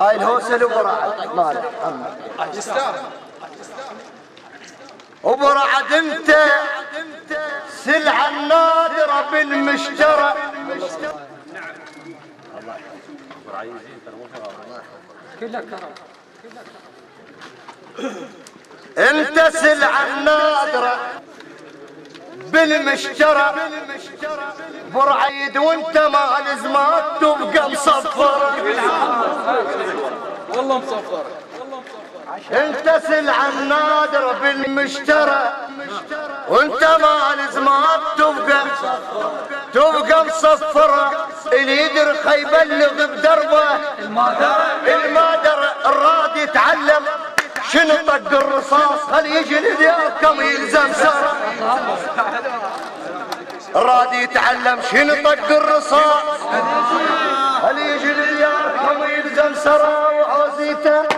هاي الهوسل وبرعد مالك وبرعد انت سلعة النادرة بالمشترى. انت سلعة النادرة بالمشترى برعيد وانت ما لزمات تبقى مصفرة. والله مصفرة. انت سلعة النادرة بالمشترى وانت ما لزمات تبقى مصفرة. اللي يدرخ يبلغ بدربه المادر الراد يتعلم شنو طق الرصاص خل يجي لدياركم يلزم سرى. الراد يتعلم شنو طق الرصاص خل يجي لدياركم يلزم سرى. وعوزيته